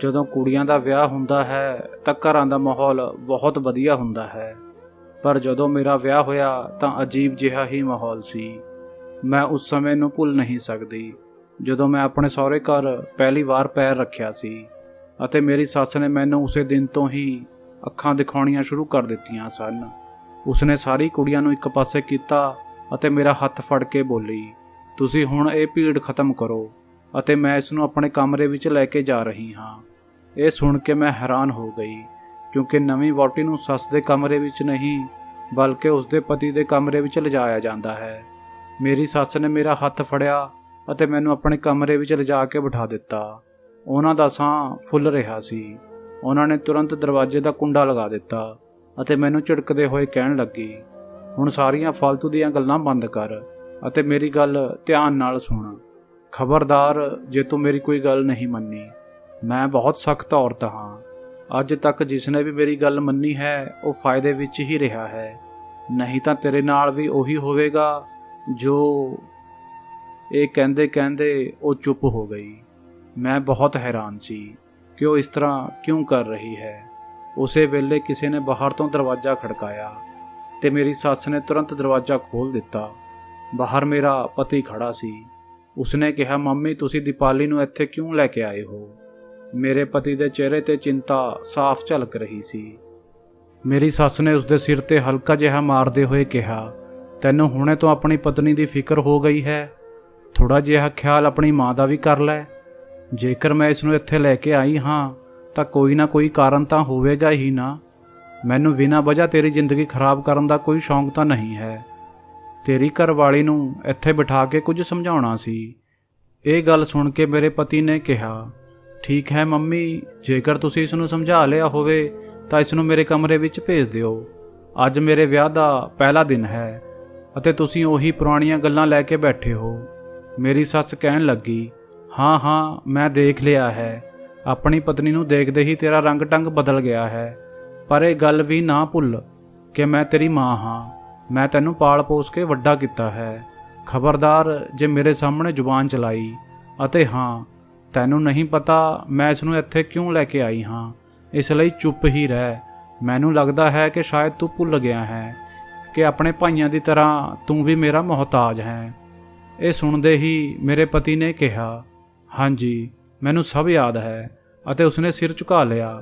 ਜਦੋਂ ਕੁੜੀਆਂ ਦਾ ਵਿਆਹ ਹੁੰਦਾ ਹੈ ਤਾਂ ਘਰਾਂ ਦਾ ਮਾਹੌਲ ਬਹੁਤ ਵਧੀਆ ਹੁੰਦਾ ਹੈ, ਪਰ ਜਦੋਂ ਮੇਰਾ ਵਿਆਹ ਹੋਇਆ ਤਾਂ ਅਜੀਬ ਜਿਹਾ ਹੀ ਮਾਹੌਲ ਸੀ। ਮੈਂ ਉਸ ਸਮੇਂ ਨੂੰ ਭੁੱਲ ਨਹੀਂ ਸਕਦੀ ਜਦੋਂ ਮੈਂ ਆਪਣੇ ਸਹੁਰੇ ਘਰ ਪਹਿਲੀ ਵਾਰ ਪੈਰ ਰੱਖਿਆ ਸੀ ਅਤੇ ਮੇਰੀ ਸੱਸ ਨੇ ਮੈਨੂੰ ਉਸੇ ਦਿਨ ਤੋਂ ਹੀ ਅੱਖਾਂ ਦਿਖਾਉਣੀਆਂ ਸ਼ੁਰੂ ਕਰ ਦਿੱਤੀਆਂ ਸਨ। ਉਸਨੇ ਸਾਰੀ ਕੁੜੀਆਂ ਨੂੰ ਇੱਕ ਪਾਸੇ ਕੀਤਾ ਅਤੇ ਮੇਰਾ ਹੱਥ ਫੜ ਕੇ ਬੋਲੀ, ਤੁਸੀਂ ਹੁਣ ਇਹ ਭੀੜ ਖਤਮ ਕਰੋ ਅਤੇ ਮੈਂ ਇਸ ਨੂੰ ਆਪਣੇ ਕਮਰੇ ਵਿੱਚ ਲੈ ਕੇ ਜਾ ਰਹੀ ਹਾਂ। ਇਹ ਸੁਣ ਕੇ ਮੈਂ ਹੈਰਾਨ ਹੋ ਗਈ, ਕਿਉਂਕਿ ਨਵੀਂ ਵਹੁਟੀ ਨੂੰ ਸੱਸ ਦੇ ਕਮਰੇ ਵਿੱਚ ਨਹੀਂ ਬਲਕਿ ਉਸਦੇ ਪਤੀ ਦੇ ਕਮਰੇ ਵਿੱਚ ਲਿਜਾਇਆ ਜਾਂਦਾ ਹੈ। ਮੇਰੀ ਸੱਸ ਨੇ ਮੇਰਾ ਹੱਥ ਫੜਿਆ ਅਤੇ ਮੈਨੂੰ ਆਪਣੇ ਕਮਰੇ ਵਿੱਚ ਲਿਜਾ ਕੇ ਬਿਠਾ ਦਿੱਤਾ। ਉਹਨਾਂ ਦਾ ਸਾਹ ਫੁੱਲ ਰਿਹਾ ਸੀ। ਉਹਨਾਂ ਨੇ ਤੁਰੰਤ ਦਰਵਾਜ਼ੇ ਦਾ ਕੁੰਡਾ ਲਗਾ ਦਿੱਤਾ ਅਤੇ ਮੈਨੂੰ ਝਿੜਕਦੇ ਹੋਏ ਕਹਿਣ ਲੱਗੀ, ਹੁਣ ਸਾਰੀਆਂ ਫालतू ਦੀਆਂ ਗੱਲਾਂ ਬੰਦ ਕਰ ਅਤੇ ਮੇਰੀ ਗੱਲ ਧਿਆਨ ਨਾਲ ਸੁਣ। ਖਬਰਦਾਰ ਜੇ ਤੂੰ ਮੇਰੀ ਕੋਈ ਗੱਲ ਨਹੀਂ ਮੰਨੀ। ਮੈਂ ਬਹੁਤ ਸਖਤ ਔਰਤ ਹਾਂ। ਅੱਜ ਤੱਕ ਜਿਸਨੇ ਵੀ ਮੇਰੀ ਗੱਲ ਮੰਨੀ ਹੈ ਉਹ ਫਾਇਦੇ ਵਿੱਚ ਹੀ ਰਿਹਾ ਹੈ, ਨਹੀਂ ਤਾਂ ਤੇਰੇ ਨਾਲ ਵੀ ਉਹੀ ਹੋਵੇਗਾ ਜੋ। ਇਹ ਕਹਿੰਦੇ ਕਹਿੰਦੇ ਉਹ ਚੁੱਪ ਹੋ ਗਈ। ਮੈਂ ਬਹੁਤ ਹੈਰਾਨ ਸੀ ਕਿ ਉਹ ਇਸ ਤਰ੍ਹਾਂ ਕਿਉਂ ਕਰ ਰਹੀ ਹੈ। ਉਸੇ ਵੇਲੇ ਕਿਸੇ ਨੇ ਬਾਹਰ ਤੋਂ ਦਰਵਾਜ਼ਾ ਖੜਕਾਇਆ ਤੇ ਮੇਰੀ ਸੱਸ ਨੇ ਤੁਰੰਤ ਦਰਵਾਜ਼ਾ ਖੋਲ੍ਹ ਦਿੱਤਾ। ਬਾਹਰ ਮੇਰਾ ਪਤੀ ਖੜਾ ਸੀ। ਉਸਨੇ ਕਿਹਾ, ਮੰਮੀ ਤੁਸੀਂ ਦੀਪਾਲੀ ਨੂੰ ਇੱਥੇ ਕਿਉਂ ਲੈ ਕੇ ਆਏ ਹੋ? ਮੇਰੇ ਪਤੀ ਦੇ ਚਿਹਰੇ ਤੇ ਚਿੰਤਾ ਸਾਫ਼ ਝਲਕ ਰਹੀ ਸੀ। ਮੇਰੀ ਸੱਸ ਨੇ ਉਸਦੇ ਸਿਰ ਤੇ ਹਲਕਾ ਜਿਹਾ ਮਾਰਦੇ ਹੋਏ ਕਿਹਾ, ਤੈਨੂੰ ਹੁਣੇ ਤੋਂ ਆਪਣੀ ਪਤਨੀ ਦੀ ਫਿਕਰ ਹੋ ਗਈ ਹੈ। ਥੋੜਾ ਜਿਹਾ ਖਿਆਲ ਆਪਣੀ ਮਾਂ ਦਾ ਵੀ ਕਰ ਲੈ। ਜੇਕਰ ਮੈਂ ਇਸ ਨੂੰ ਇੱਥੇ ਲੈ ਕੇ ਆਈ ਹਾਂ ਤਾਂ ਕੋਈ ਨਾ ਕੋਈ ਕਾਰਨ ਤਾਂ ਹੋਵੇਗਾ ਹੀ ਨਾ। ਮੈਨੂੰ ਬਿਨਾਂ ਵਜ੍ਹਾ ਤੇਰੀ ਜ਼ਿੰਦਗੀ ਖਰਾਬ ਕਰਨ ਦਾ ਕੋਈ ਸ਼ੌਂਕ ਤਾਂ ਨਹੀਂ ਹੈ। ਤੇਰੀ ਘਰਵਾਲੀ ਨੂੰ ਇੱਥੇ ਬਿਠਾ ਕੇ ਕੁਝ ਸਮਝਾਉਣਾ ਸੀ। ਇਹ ਗੱਲ ਸੁਣ ਕੇ ਮੇਰੇ ਪਤੀ ਨੇ ਕਿਹਾ, ਠੀਕ ਹੈ ਮੰਮੀ, ਜੇਕਰ ਤੁਸੀਂ ਇਸ ਨੂੰ ਸਮਝਾ ਲਿਆ ਹੋਵੇ ਤਾਂ ਇਸ ਨੂੰ ਮੇਰੇ ਕਮਰੇ ਵਿੱਚ ਭੇਜ ਦਿਓ। ਅੱਜ ਮੇਰੇ ਵਿਆਹ ਦਾ ਪਹਿਲਾ ਦਿਨ ਹੈ ਅਤੇ ਤੁਸੀਂ ਉਹੀ ਪੁਰਾਣੀਆਂ ਗੱਲਾਂ ਲੈ ਕੇ ਬੈਠੇ ਹੋ। ਮੇਰੀ ਸੱਸ ਕਹਿਣ ਲੱਗੀ, ਹਾਂ ਮੈਂ ਦੇਖ ਲਿਆ ਹੈ। ਆਪਣੀ ਪਤਨੀ ਨੂੰ ਦੇਖਦੇ ਹੀ ਤੇਰਾ ਰੰਗ ਢੰਗ ਬਦਲ ਗਿਆ ਹੈ। ਪਰ ਇਹ ਗੱਲ ਵੀ ਨਾ ਭੁੱਲ ਕਿ ਮੈਂ ਤੇਰੀ ਮਾਂ ਹਾਂ। ਮੈਂ ਤੈਨੂੰ ਪਾਲ ਪੋਸ ਕੇ ਵੱਡਾ ਕੀਤਾ ਹੈ। ਖਬਰਦਾਰ ਜੇ ਮੇਰੇ ਸਾਹਮਣੇ ਜ਼ੁਬਾਨ ਚਲਾਈ। ਅਤੇ ਹਾਂ, ਤੈਨੂੰ ਨਹੀਂ ਪਤਾ ਮੈਂ ਇਸ ਨੂੰ ਇੱਥੇ ਕਿਉਂ ਲੈ ਕੇ ਆਈ ਹਾਂ, ਇਸ ਲਈ ਚੁੱਪ ਹੀ ਰਹਿ। ਮੈਨੂੰ ਲੱਗਦਾ ਹੈ ਕਿ ਸ਼ਾਇਦ ਤੂੰ ਭੁੱਲ ਗਿਆ ਹੈ ਕਿ ਆਪਣੇ ਭਾਈਆਂ ਦੀ ਤਰ੍ਹਾਂ ਤੂੰ ਵੀ ਮੇਰਾ ਮੁਹਤਾਜ ਹੈ। ਇਹ ਸੁਣਦੇ ਹੀ ਮੇਰੇ ਪਤੀ ਨੇ ਕਿਹਾ, ਹਾਂਜੀ ਮੈਨੂੰ ਸਭ ਯਾਦ ਹੈ, ਅਤੇ ਉਸਨੇ ਸਿਰ ਝੁਕਾ ਲਿਆ।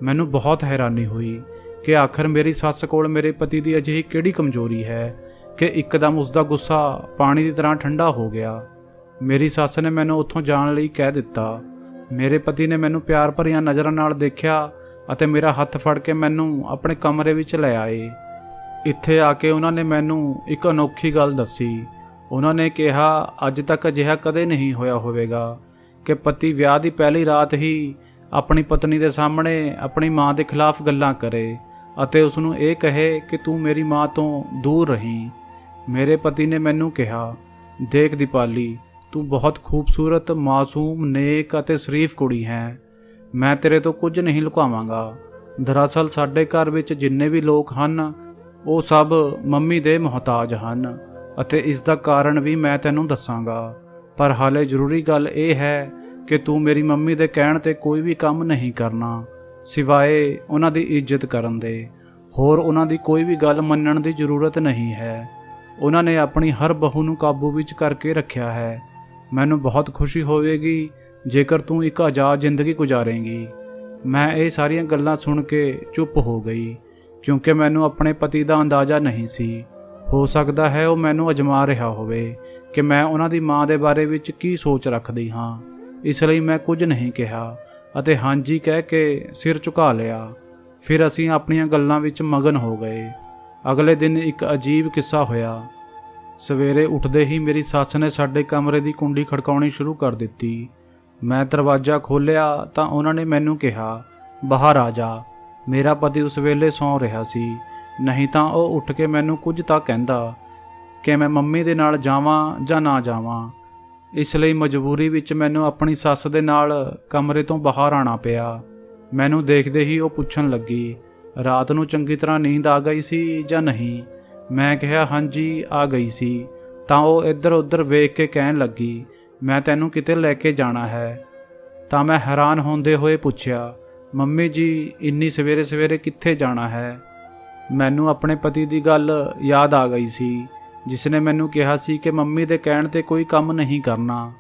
ਮੈਨੂੰ ਬਹੁਤ ਹੈਰਾਨੀ ਹੋਈ ਕਿ ਆਖਰ ਮੇਰੀ ਸੱਸ ਕੋਲ ਮੇਰੇ ਪਤੀ ਦੀ ਅਜਿਹੀ ਕਿਹੜੀ ਕਮਜ਼ੋਰੀ ਹੈ ਕਿ ਇੱਕਦਮ ਉਸਦਾ ਗੁੱਸਾ ਪਾਣੀ ਦੀ ਤਰ੍ਹਾਂ ਠੰਡਾ ਹੋ ਗਿਆ। ਮੇਰੀ ਸੱਸ ਨੇ ਮੈਨੂੰ ਉੱਥੋਂ ਜਾਣ ਲਈ ਕਹਿ ਦਿੱਤਾ। ਮੇਰੇ ਪਤੀ ਨੇ ਮੈਨੂੰ ਪਿਆਰ ਭਰੀਆਂ ਨਜ਼ਰਾਂ ਨਾਲ ਦੇਖਿਆ ਅਤੇ ਮੇਰਾ ਹੱਥ ਫੜ ਕੇ ਮੈਨੂੰ ਆਪਣੇ ਕਮਰੇ ਵਿੱਚ ਲੈ ਆਏ। ਇੱਥੇ ਆ ਕੇ ਉਹਨਾਂ ਨੇ ਮੈਨੂੰ ਇੱਕ ਅਨੋਖੀ ਗੱਲ ਦੱਸੀ। ਉਹਨਾਂ ਨੇ ਕਿਹਾ, ਅੱਜ ਤੱਕ ਅਜਿਹਾ ਕਦੇ ਨਹੀਂ ਹੋਇਆ ਹੋਵੇਗਾ ਕਿ ਪਤੀ ਵਿਆਹ ਦੀ ਪਹਿਲੀ ਰਾਤ ਹੀ ਆਪਣੀ ਪਤਨੀ ਦੇ ਸਾਹਮਣੇ ਆਪਣੀ ਮਾਂ ਦੇ ਖਿਲਾਫ ਗੱਲਾਂ ਕਰੇ ਅਤੇ ਉਸ ਨੂੰ ਇਹ ਕਹੇ ਕਿ ਤੂੰ ਮੇਰੀ ਮਾਂ ਤੋਂ ਦੂਰ ਰਹੀਂ। ਮੇਰੇ ਪਤੀ ਨੇ ਮੈਨੂੰ ਕਿਹਾ, ਦੇਖ ਦੀਪਾਲੀ, ਤੂੰ ਬਹੁਤ ਖੂਬਸੂਰਤ, ਮਾਸੂਮ, ਨੇਕ ਅਤੇ ਸ਼ਰੀਫ ਕੁੜੀ ਹੈ। ਮੈਂ ਤੇਰੇ ਤੋਂ ਕੁਝ ਨਹੀਂ ਲੁਕਾਵਾਂਗਾ। ਦਰਅਸਲ ਸਾਡੇ ਘਰ ਵਿੱਚ ਜਿੰਨੇ ਵੀ ਲੋਕ ਹਨ ਉਹ ਸਭ ਮੰਮੀ ਦੇ ਮੁਹਤਾਜ ਹਨ ਅਤੇ ਇਸ ਦਾ ਕਾਰਨ ਵੀ ਮੈਂ ਤੈਨੂੰ ਦੱਸਾਂਗਾ। ਪਰ ਹਾਲੇ ਜ਼ਰੂਰੀ ਗੱਲ ਇਹ ਹੈ ਕਿ ਤੂੰ ਮੇਰੀ ਮੰਮੀ ਦੇ ਕਹਿਣ ਤੇ ਕੋਈ ਵੀ ਕੰਮ ਨਹੀਂ ਕਰਨਾ, ਸਿਵਾਏ ਉਹਨਾਂ ਦੀ ਇੱਜ਼ਤ ਕਰਨ ਦੇ। ਹੋਰ ਉਹਨਾਂ ਦੀ ਕੋਈ ਵੀ ਗੱਲ ਮੰਨਣ ਦੀ ਜ਼ਰੂਰਤ ਨਹੀਂ ਹੈ। ਉਹਨਾਂ ਨੇ ਆਪਣੀ ਹਰ ਬਹੂ ਨੂੰ ਕਾਬੂ ਵਿੱਚ ਕਰਕੇ ਰੱਖਿਆ ਹੈ। ਮੈਨੂੰ ਬਹੁਤ ਖੁਸ਼ੀ ਹੋਵੇਗੀ ਜੇਕਰ ਤੂੰ ਇੱਕ ਆਜ਼ਾਦ ਜ਼ਿੰਦਗੀ ਗੁਜ਼ਾਰੇਂਗੀ। ਮੈਂ ਇਹ ਸਾਰੀਆਂ ਗੱਲਾਂ ਸੁਣ ਕੇ ਚੁੱਪ ਹੋ ਗਈ, ਕਿਉਂਕਿ ਮੈਨੂੰ ਆਪਣੇ ਪਤੀ ਦਾ ਅੰਦਾਜ਼ਾ ਨਹੀਂ ਸੀ। ਹੋ ਸਕਦਾ ਹੈ ਉਹ ਮੈਨੂੰ ਅਜ਼ਮਾ ਰਿਹਾ ਹੋਵੇ ਕਿ ਮੈਂ ਉਹਨਾਂ ਦੀ ਮਾਂ ਦੇ ਬਾਰੇ ਵਿੱਚ ਕੀ ਸੋਚ ਰੱਖਦੀ ਹਾਂ। ਇਸ ਲਈ ਮੈਂ ਕੁਝ ਨਹੀਂ ਕਿਹਾ ਅਤੇ ਹਾਂਜੀ ਕਹਿ ਕੇ ਸਿਰ ਝੁਕਾ ਲਿਆ। ਫਿਰ ਅਸੀਂ ਆਪਣੀਆਂ ਗੱਲਾਂ ਵਿੱਚ ਮਗਨ ਹੋ ਗਏ। ਅਗਲੇ ਦਿਨ ਇੱਕ ਅਜੀਬ ਕਿੱਸਾ ਹੋਇਆ। ਸਵੇਰੇ ਉੱਠਦੇ ਹੀ ਮੇਰੀ ਸੱਸ ਨੇ ਸਾਡੇ ਕਮਰੇ ਦੀ ਕੁੰਡੀ ਖੜਕਾਉਣੀ ਸ਼ੁਰੂ ਕਰ ਦਿੱਤੀ। ਮੈਂ ਦਰਵਾਜ਼ਾ ਖੋਲ੍ਹਿਆ ਤਾਂ ਉਹਨਾਂ ਨੇ ਮੈਨੂੰ ਕਿਹਾ, ਬਾਹਰ ਆ ਜਾ। ਮੇਰਾ ਪਤੀ ਉਸ ਵੇਲੇ ਸੌਂ ਰਿਹਾ ਸੀ, ਨਹੀਂ ਤਾਂ ਉਹ ਉੱਠ ਕੇ ਮੈਨੂੰ ਕੁਝ ਤਾਂ ਕਹਿੰਦਾ ਕਿ ਮੈਂ ਮੰਮੀ ਦੇ ਨਾਲ ਜਾਵਾਂ ਜਾਂ ਨਾ ਜਾਵਾਂ। ਇਸ ਲਈ ਮਜਬੂਰੀ ਵਿੱਚ ਮੈਨੂੰ ਆਪਣੀ ਸੱਸ ਦੇ ਨਾਲ ਕਮਰੇ ਤੋਂ ਬਾਹਰ ਆਉਣਾ ਪਿਆ। ਮੈਨੂੰ ਦੇਖਦੇ ਹੀ ਉਹ ਪੁੱਛਣ ਲੱਗੀ, ਰਾਤ ਨੂੰ ਚੰਗੀ ਤਰ੍ਹਾਂ ਨੀਂਦ ਆ ਗਈ ਸੀ ਜਾਂ ਨਹੀਂ? ਮੈਂ ਕਿਹਾ, ਹਾਂਜੀ ਆ ਗਈ ਸੀ। ਤਾਂ ਉਹ ਇੱਧਰ ਉੱਧਰ ਵੇਖ ਕੇ ਕਹਿਣ ਲੱਗੀ, ਮੈਂ ਤੈਨੂੰ ਕਿਤੇ ਲੈ ਕੇ ਜਾਣਾ ਹੈ। ਤਾਂ ਮੈਂ ਹੈਰਾਨ ਹੁੰਦੇ ਹੋਏ ਪੁੱਛਿਆ, ਮੰਮੀ ਜੀ ਇੰਨੀ ਸਵੇਰੇ ਸਵੇਰੇ ਕਿੱਥੇ ਜਾਣਾ ਹੈ? ਮੈਨੂੰ ਆਪਣੇ ਪਤੀ ਦੀ ਗੱਲ ਯਾਦ ਆ ਗਈ ਸੀ, ਜਿਸ ਨੇ ਮੈਨੂੰ ਕਿਹਾ ਸੀ ਕਿ ਮੰਮੀ ਦੇ ਕਹਿਣ 'ਤੇ ਕੋਈ ਕੰਮ ਨਹੀਂ ਕਰਨਾ।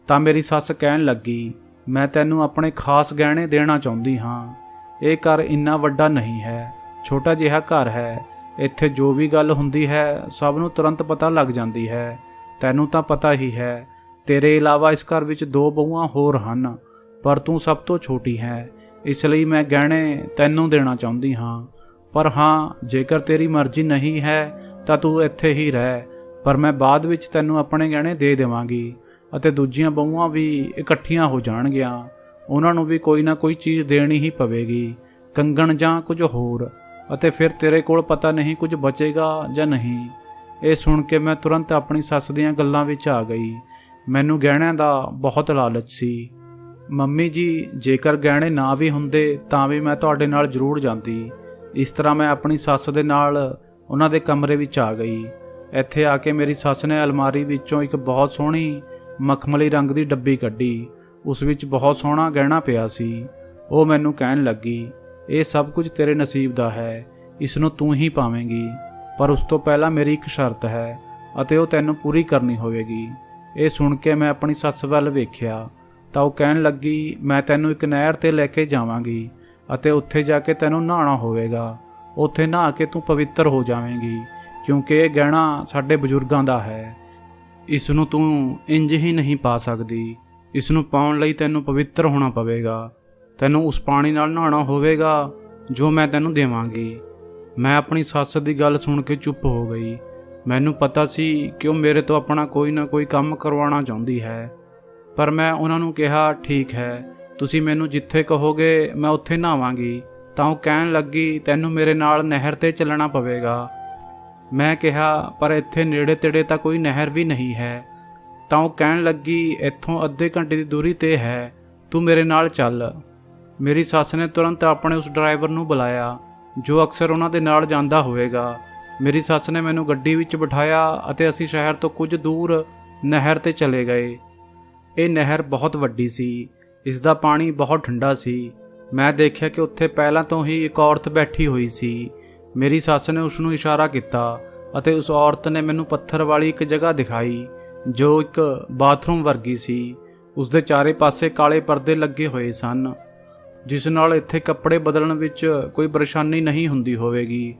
ਤਾਂ ਮੇਰੀ ਸੱਸ ਕਹਿਣ ਲੱਗੀ, ਮੈਂ ਤੈਨੂੰ ਆਪਣੇ ਖਾਸ ਗਹਿਣੇ ਦੇਣਾ ਚਾਹੁੰਦੀ ਹਾਂ। ਇਹ ਘਰ ਇੰਨਾ ਵੱਡਾ ਨਹੀਂ ਹੈ, ਛੋਟਾ ਜਿਹਾ ਘਰ ਹੈ। ਇੱਥੇ ਜੋ ਵੀ ਗੱਲ ਹੁੰਦੀ ਹੈ ਸਭ ਨੂੰ ਤੁਰੰਤ ਪਤਾ ਲੱਗ ਜਾਂਦੀ ਹੈ। ਤੈਨੂੰ ਤਾਂ ਪਤਾ ਹੀ ਹੈ, ਤੇਰੇ ਇਲਾਵਾ ਇਸ ਘਰ ਵਿੱਚ 2 ਬਹੂਆਂ ਹੋਰ ਹਨ, ਪਰ ਤੂੰ ਸਭ ਤੋਂ ਛੋਟੀ ਹੈ। ਇਸ ਲਈ ਮੈਂ ਗਹਿਣੇ ਤੈਨੂੰ ਦੇਣਾ ਚਾਹੁੰਦੀ ਹਾਂ। ਪਰ ਹਾਂ, ਜੇਕਰ ਤੇਰੀ ਮਰਜ਼ੀ ਨਹੀਂ ਹੈ ਤਾਂ ਤੂੰ ਇੱਥੇ ਹੀ ਰਹਿ, ਪਰ ਮੈਂ ਬਾਅਦ ਵਿੱਚ ਤੈਨੂੰ ਆਪਣੇ ਗਹਿਣੇ ਦੇ ਦੇਵਾਂਗੀ ਅਤੇ ਦੂਜੀਆਂ ਬਹੂਆਂ ਵੀ ਇਕੱਠੀਆਂ ਹੋ ਜਾਣਗੀਆਂ। ਉਹਨਾਂ ਨੂੰ ਵੀ ਕੋਈ ਨਾ ਕੋਈ ਚੀਜ਼ ਦੇਣੀ ਹੀ ਪਵੇਗੀ, ਕੰਗਣ ਜਾਂ ਕੁਝ ਹੋਰ, ਅਤੇ ਫਿਰ ਤੇਰੇ ਕੋਲ ਪਤਾ ਨਹੀਂ ਕੁਝ ਬਚੇਗਾ ਜਾਂ ਨਹੀਂ। ਇਹ ਸੁਣ ਕੇ ਮੈਂ ਤੁਰੰਤ ਆਪਣੀ ਸੱਸ ਦੀਆਂ ਗੱਲਾਂ ਵਿੱਚ ਆ ਗਈ। ਮੈਨੂੰ ਗਹਿਣਿਆਂ ਦਾ ਬਹੁਤ ਲਾਲਚ ਸੀ। ਮੰਮੀ ਜੀ, ਜੇਕਰ ਗਹਿਣੇ ਨਾ ਵੀ ਹੁੰਦੇ ਤਾਂ ਵੀ ਮੈਂ ਤੁਹਾਡੇ ਨਾਲ ਜ਼ਰੂਰ ਜਾਂਦੀ। ਇਸ ਤਰ੍ਹਾਂ ਮੈਂ ਆਪਣੀ ਸੱਸ ਦੇ ਨਾਲ ਉਹਨਾਂ ਦੇ ਕਮਰੇ ਵਿੱਚ ਆ ਗਈ। ਇੱਥੇ ਆ ਕੇ ਮੇਰੀ ਸੱਸ ਨੇ ਅਲਮਾਰੀ ਵਿੱਚੋਂ ਇੱਕ ਬਹੁਤ ਸੋਹਣੀ ਮਖਮਲੀ ਰੰਗ ਦੀ ਡੱਬੀ ਕੱਢੀ। ਉਸ ਵਿੱਚ ਬਹੁਤ ਸੋਹਣਾ ਗਹਿਣਾ ਪਿਆ ਸੀ। ਉਹ ਮੈਨੂੰ ਕਹਿਣ ਲੱਗੀ, ਇਹ ਸਭ ਕੁਝ ਤੇਰੇ ਨਸੀਬ ਦਾ ਹੈ, ਇਸ ਨੂੰ ਤੂੰ ਹੀ ਪਾਵੇਂਗੀ, ਪਰ ਉਸ ਤੋਂ ਪਹਿਲਾਂ ਮੇਰੀ ਇੱਕ ਸ਼ਰਤ ਹੈ ਅਤੇ ਉਹ ਤੈਨੂੰ ਪੂਰੀ ਕਰਨੀ ਹੋਵੇਗੀ। ਇਹ ਸੁਣ ਕੇ ਮੈਂ ਆਪਣੀ ਸੱਸ ਵੱਲ ਵੇਖਿਆ ਤਾਂ ਉਹ ਕਹਿਣ ਲੱਗੀ, ਮੈਂ ਤੈਨੂੰ ਇੱਕ ਨਹਿਰ 'ਤੇ ਲੈ ਕੇ ਜਾਵਾਂਗੀ ਅਤੇ ਉੱਥੇ ਜਾ ਕੇ ਤੈਨੂੰ ਨਹਾਉਣਾ ਹੋਵੇਗਾ। ਉੱਥੇ ਨਹਾ ਕੇ ਤੂੰ ਪਵਿੱਤਰ ਹੋ ਜਾਵੇਂਗੀ, ਕਿਉਂਕਿ ਇਹ ਗਹਿਣਾ ਸਾਡੇ ਬਜ਼ੁਰਗਾਂ ਦਾ ਹੈ। ਇਸ ਨੂੰ ਤੂੰ ਇੰਜ ਹੀ ਨਹੀਂ ਪਾ ਸਕਦੀ। ਇਸ ਨੂੰ ਪਾਉਣ ਲਈ ਤੈਨੂੰ ਪਵਿੱਤਰ ਹੋਣਾ ਪਵੇਗਾ। ਤੈਨੂੰ ਉਸ ਪਾਣੀ ਨਾਲ ਨਹਾਉਣਾ ਹੋਵੇਗਾ ਜੋ ਮੈਂ ਤੈਨੂੰ ਦੇਵਾਂਗੀ। ਮੈਂ ਆਪਣੀ ਸੱਸ ਦੀ ਗੱਲ ਸੁਣ ਕੇ ਚੁੱਪ ਹੋ ਗਈ। ਮੈਨੂੰ ਪਤਾ ਸੀ ਕਿ ਉਹ ਮੇਰੇ ਤੋਂ ਆਪਣਾ ਕੋਈ ਨਾ ਕੋਈ ਕੰਮ ਕਰਵਾਉਣਾ ਚਾਹੁੰਦੀ ਹੈ, ਪਰ ਮੈਂ ਉਹਨਾਂ ਨੂੰ ਕਿਹਾ, ਠੀਕ ਹੈ, ਤੁਸੀਂ ਮੈਨੂੰ ਜਿੱਥੇ ਕਹੋਗੇ ਮੈਂ ਉੱਥੇ ਨਹਾਵਾਂਗੀ। ਤਾਂ ਉਹ ਕਹਿਣ ਲੱਗੀ, ਤੈਨੂੰ ਮੇਰੇ ਨਾਲ ਨਹਿਰ 'ਤੇ ਚੱਲਣਾ ਪਵੇਗਾ। ਮੈਂ ਕਿਹਾ, ਪਰ ਇੱਥੇ ਨੇੜੇ ਤੇੜੇ ਤਾਂ ਕੋਈ ਨਹਿਰ ਵੀ ਨਹੀਂ ਹੈ। ਤਾਂ ਉਹ ਕਹਿਣ ਲੱਗੀ, ਇੱਥੋਂ ਅੱਧੇ ਘੰਟੇ ਦੀ ਦੂਰੀ 'ਤੇ ਹੈ, ਤੂੰ ਮੇਰੇ ਨਾਲ ਚੱਲ। ਮੇਰੀ ਸੱਸ ਨੇ ਤੁਰੰਤ ਆਪਣੇ ਉਸ ਡਰਾਈਵਰ ਨੂੰ ਬੁਲਾਇਆ ਜੋ ਅਕਸਰ ਉਹਨਾਂ ਦੇ ਨਾਲ ਜਾਂਦਾ ਹੋਵੇਗਾ। ਮੇਰੀ ਸੱਸ ਨੇ ਮੈਨੂੰ ਗੱਡੀ ਵਿੱਚ ਬਿਠਾਇਆ ਅਤੇ ਅਸੀਂ ਸ਼ਹਿਰ ਤੋਂ ਕੁਝ ਦੂਰ ਨਹਿਰ 'ਤੇ ਚਲੇ ਗਏ। ਇਹ ਨਹਿਰ ਬਹੁਤ ਵੱਡੀ ਸੀ। ਇਸ ਦਾ ਪਾਣੀ ਬਹੁਤ ਠੰਡਾ ਸੀ। ਮੈਂ ਦੇਖਿਆ ਕਿ ਉੱਥੇ ਪਹਿਲਾਂ ਤੋਂ ਹੀ ਇੱਕ ਔਰਤ ਬੈਠੀ ਹੋਈ ਸੀ। ਮੇਰੀ ਸੱਸ ਨੇ ਉਸ ਨੂੰ ਇਸ਼ਾਰਾ ਕੀਤਾ ਅਤੇ ਉਸ ਔਰਤ ਨੇ ਮੈਨੂੰ ਪੱਥਰ ਵਾਲੀ ਇੱਕ ਜਗ੍ਹਾ ਦਿਖਾਈ ਜੋ ਇੱਕ ਬਾਥਰੂਮ ਵਰਗੀ ਸੀ। ਉਸ ਦੇ ਚਾਰੇ ਪਾਸੇ ਕਾਲੇ ਪਰਦੇ ਲੱਗੇ ਹੋਏ ਸਨ, ਜਿਸ ਨਾਲ ਇੱਥੇ ਕੱਪੜੇ ਬਦਲਣ ਵਿੱਚ ਕੋਈ ਪਰੇਸ਼ਾਨੀ ਨਹੀਂ ਹੁੰਦੀ ਹੋਵੇਗੀ।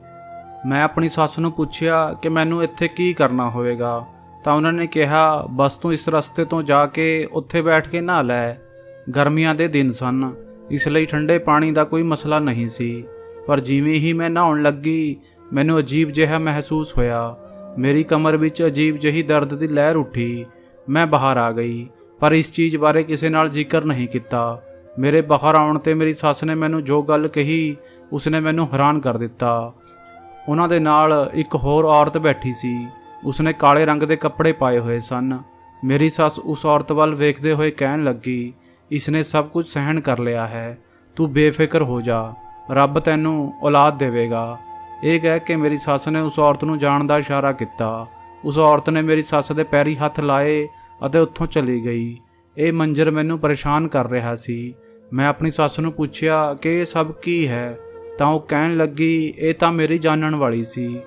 ਮੈਂ ਆਪਣੀ ਸੱਸ ਨੂੰ ਪੁੱਛਿਆ ਕਿ ਮੈਨੂੰ ਇੱਥੇ ਕੀ ਕਰਨਾ ਹੋਵੇਗਾ, ਤਾਂ ਉਹਨਾਂ ਨੇ ਕਿਹਾ, ਬਸ ਤੂੰ ਇਸ ਰਸਤੇ ਤੋਂ ਜਾ ਕੇ ਉੱਥੇ ਬੈਠ ਕੇ ਨਹਾ ਲੈ। ਗਰਮੀਆਂ ਦੇ ਦਿਨ ਸਨ, ਇਸ ਲਈ ਠੰਡੇ ਪਾਣੀ ਦਾ ਕੋਈ ਮਸਲਾ ਨਹੀਂ ਸੀ। ਪਰ ਜਿਵੇਂ ਹੀ ਮੈਂ ਨਹਾਉਣ ਲੱਗੀ, ਮੈਨੂੰ ਅਜੀਬ ਜਿਹਾ ਮਹਿਸੂਸ ਹੋਇਆ। ਮੇਰੀ ਕਮਰ ਵਿੱਚ ਅਜੀਬ ਜਿਹੀ ਦਰਦ ਦੀ ਲਹਿਰ ਉੱਠੀ। ਮੈਂ ਬਾਹਰ ਆ ਗਈ, ਪਰ ਇਸ ਚੀਜ਼ ਬਾਰੇ ਕਿਸੇ ਨਾਲ ਜ਼ਿਕਰ ਨਹੀਂ ਕੀਤਾ। ਮੇਰੇ ਬਾਹਰ ਆਉਣ 'ਤੇ ਮੇਰੀ ਸੱਸ ਨੇ ਮੈਨੂੰ ਜੋ ਗੱਲ ਕਹੀ, ਉਸਨੇ ਮੈਨੂੰ ਹੈਰਾਨ ਕਰ ਦਿੱਤਾ। ਉਹਨਾਂ ਦੇ ਨਾਲ ਇੱਕ ਹੋਰ ਔਰਤ ਬੈਠੀ ਸੀ। ਉਸਨੇ ਕਾਲੇ ਰੰਗ ਦੇ ਕੱਪੜੇ ਪਾਏ ਹੋਏ ਸਨ। ਮੇਰੀ ਸੱਸ ਉਸ ਔਰਤ ਵੱਲ ਵੇਖਦੇ ਹੋਏ ਕਹਿਣ ਲੱਗੀ, ਇਸਨੇ ਸਭ ਕੁਝ ਸਹਿਣ ਕਰ ਲਿਆ ਹੈ, ਤੂੰ ਬੇਫਿਕਰ ਹੋ ਜਾ, ਰੱਬ ਤੈਨੂੰ ਔਲਾਦ ਦੇਵੇਗਾ। ਇਹ ਕਹਿ ਕੇ ਮੇਰੀ ਸੱਸ ਨੇ ਉਸ ਔਰਤ ਨੂੰ ਜਾਣ ਦਾ ਇਸ਼ਾਰਾ ਕੀਤਾ। ਉਸ ਔਰਤ ਨੇ ਮੇਰੀ ਸੱਸ ਦੇ ਪੈਰੀਂ ਹੱਥ ਲਾਏ ਅਤੇ ਉੱਥੋਂ ਚਲੀ ਗਈ। ਇਹ ਮੰਜ਼ਰ ਮੈਨੂੰ ਪਰੇਸ਼ਾਨ ਕਰ ਰਿਹਾ ਸੀ। ਮੈਂ ਆਪਣੀ ਸੱਸ ਨੂੰ ਪੁੱਛਿਆ ਕਿ ਇਹ ਸਭ ਕੀ ਹੈ, ਤਾਂ ਉਹ ਕਹਿਣ ਲੱਗੀ, ਇਹ ਤਾਂ ਮੇਰੀ ਜਾਣਨ ਵਾਲੀ ਸੀ।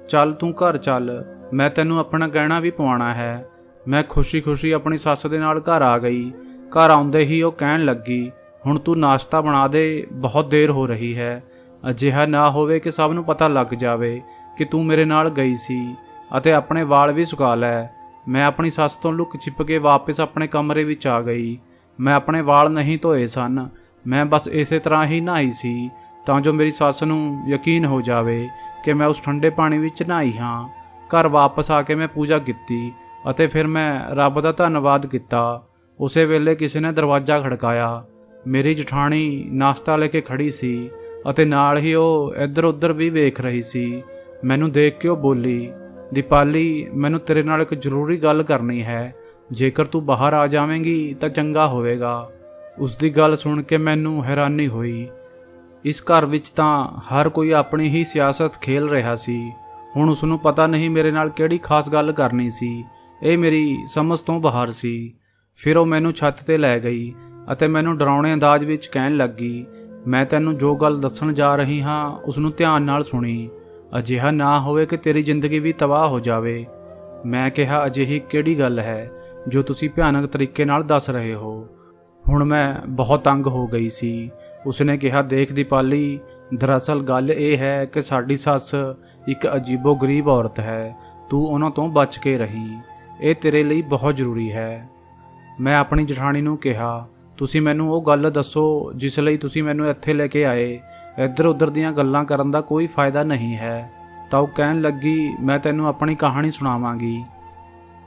ਚੱਲ ਤੂੰ ਘਰ ਚੱਲ, ਮੈਂ ਤੈਨੂੰ ਆਪਣਾ ਗਹਿਣਾ ਵੀ ਪਵਾਉਣਾ ਹੈ। ਮੈਂ ਖੁਸ਼ੀ-ਖੁਸ਼ੀ ਆਪਣੀ ਸੱਸ ਦੇ ਨਾਲ ਘਰ ਆ ਗਈ। ਘਰ ਆਉਂਦੇ ਹੀ ਉਹ ਕਹਿਣ ਲੱਗੀ, ਹੁਣ ਤੂੰ ਨਾਸ਼ਤਾ ਬਣਾ ਦੇ, ਬਹੁਤ ਦੇਰ ਹੋ ਰਹੀ ਹੈ। ਅਜਿਹਾ ਨਾ ਹੋਵੇ ਕਿ ਸਭ ਨੂੰ ਪਤਾ ਲੱਗ ਜਾਵੇ ਕਿ ਤੂੰ ਮੇਰੇ ਨਾਲ ਗਈ ਸੀ, ਅਤੇ ਆਪਣੇ ਵਾਲ ਵੀ ਸੁਕਾ ਲੈ। ਮੈਂ ਆਪਣੀ ਸੱਸ ਤੋਂ ਲੁਕ ਛਿਪ ਕੇ ਵਾਪਸ ਆਪਣੇ ਕਮਰੇ ਵਿੱਚ ਆ ਗਈ। ਮੈਂ ਆਪਣੇ ਵਾਲ ਨਹੀਂ ਧੋਏ ਸਨ। ਮੈਂ ਬਸ ਇਸੇ ਤਰ੍ਹਾਂ ਹੀ ਨਹਾਈ ਸੀ ਤਾਂ ਜੋ ਮੇਰੀ ਸੱਸ ਨੂੰ ਯਕੀਨ ਹੋ ਜਾਵੇ ਕਿ ਮੈਂ ਉਸ ਠੰਡੇ ਪਾਣੀ ਵਿੱਚ ਨਹਾਈ ਹਾਂ। ਘਰ ਵਾਪਸ ਆ ਕੇ ਮੈਂ ਪੂਜਾ ਕੀਤੀ ਅਤੇ ਫਿਰ ਮੈਂ ਰੱਬ ਦਾ ਧੰਨਵਾਦ ਕੀਤਾ। ਉਸੇ ਵੇਲੇ ਕਿਸੇ ਨੇ ਦਰਵਾਜ਼ਾ ਖੜਕਾਇਆ। ਮੇਰੀ ਜਠਾਣੀ ਨਾਸ਼ਤਾ ਲੈ ਕੇ ਖੜੀ ਸੀ ਅਤੇ ਨਾਲ ਹੀ ਉਹ ਇੱਧਰ ਉੱਧਰ ਵੀ ਵੇਖ ਰਹੀ ਸੀ। ਮੈਨੂੰ ਦੇਖ ਕੇ ਉਹ ਬੋਲੀ, ਦੀਪਾਲੀ, ਮੈਨੂੰ ਤੇਰੇ ਨਾਲ ਇੱਕ ਜ਼ਰੂਰੀ ਗੱਲ ਕਰਨੀ ਹੈ। ਜੇਕਰ ਤੂੰ ਬਾਹਰ ਆ ਜਾਵੇਂਗੀ ਤਾਂ ਚੰਗਾ ਹੋਵੇਗਾ। ਉਸ ਦੀ ਗੱਲ ਸੁਣ ਕੇ ਮੈਨੂੰ ਹੈਰਾਨੀ ਹੋਈ। ਇਸ ਘਰ ਵਿੱਚ ਤਾਂ ਹਰ ਕੋਈ ਆਪਣੀ ਹੀ ਸਿਆਸਤ ਖੇਲ ਰਿਹਾ ਸੀ। ਹੁਣ ਉਸ ਨੂੰ ਪਤਾ ਨਹੀਂ ਮੇਰੇ ਨਾਲ ਕਿਹੜੀ ਖਾਸ ਗੱਲ ਕਰਨੀ ਸੀ। ਇਹ ਮੇਰੀ ਸਮਝ ਤੋਂ ਬਾਹਰ ਸੀ। ਫਿਰ ਉਹ ਮੈਨੂੰ ਛੱਤ 'ਤੇ ਲੈ ਗਈ ਅਤੇ ਮੈਨੂੰ ਡਰਾਉਣੇ ਅੰਦਾਜ਼ ਵਿੱਚ ਕਹਿਣ ਲੱਗੀ, ਮੈਂ ਤੈਨੂੰ ਜੋ ਗੱਲ ਦੱਸਣ ਜਾ ਰਹੀ ਹਾਂ ਉਸ ਨੂੰ ਧਿਆਨ ਨਾਲ ਸੁਣੀ। ਅਜਿਹਾ ਨਾ ਹੋਵੇ ਕਿ ਤੇਰੀ ਜ਼ਿੰਦਗੀ ਵੀ ਤਬਾਹ ਹੋ ਜਾਵੇ। ਮੈਂ ਕਿਹਾ, ਅਜਿਹੀ ਕਿਹੜੀ ਗੱਲ ਹੈ ਜੋ ਤੁਸੀਂ ਭਿਆਨਕ ਤਰੀਕੇ ਨਾਲ ਦੱਸ ਰਹੇ ਹੋ? ਹੁਣ ਮੈਂ ਬਹੁਤ ਤੰਗ ਹੋ ਗਈ ਸੀ। ਉਸਨੇ ਕਿਹਾ, ਦੇਖ ਦੀਪਾਲੀ, ਦਰਅਸਲ ਗੱਲ ਇਹ ਹੈ ਕਿ ਸਾਡੀ ਸੱਸ ਇੱਕ ਅਜੀਬੋ-ਗਰੀਬ ਔਰਤ ਹੈ। ਤੂੰ ਉਹਨਾਂ ਤੋਂ ਬਚ ਕੇ ਰਹੀਂ। ਇਹ ਤੇਰੇ ਲਈ ਬਹੁਤ ਜ਼ਰੂਰੀ ਹੈ। ਮੈਂ ਆਪਣੀ ਜਠਾਣੀ ਨੂੰ ਕਿਹਾ, ਤੁਸੀਂ ਮੈਨੂੰ ਉਹ ਗੱਲ ਦੱਸੋ ਜਿਸ ਲਈ ਤੁਸੀਂ ਮੈਨੂੰ ਇੱਥੇ ਲੈ ਕੇ ਆਏ। ਇੱਧਰ ਉੱਧਰ ਦੀਆਂ ਗੱਲਾਂ ਕਰਨ ਦਾ ਕੋਈ ਫਾਇਦਾ ਨਹੀਂ ਹੈ। ਤਾਂ ਉਹ ਕਹਿਣ ਲੱਗੀ, ਮੈਂ ਤੈਨੂੰ ਆਪਣੀ ਕਹਾਣੀ ਸੁਣਾਵਾਂਗੀ।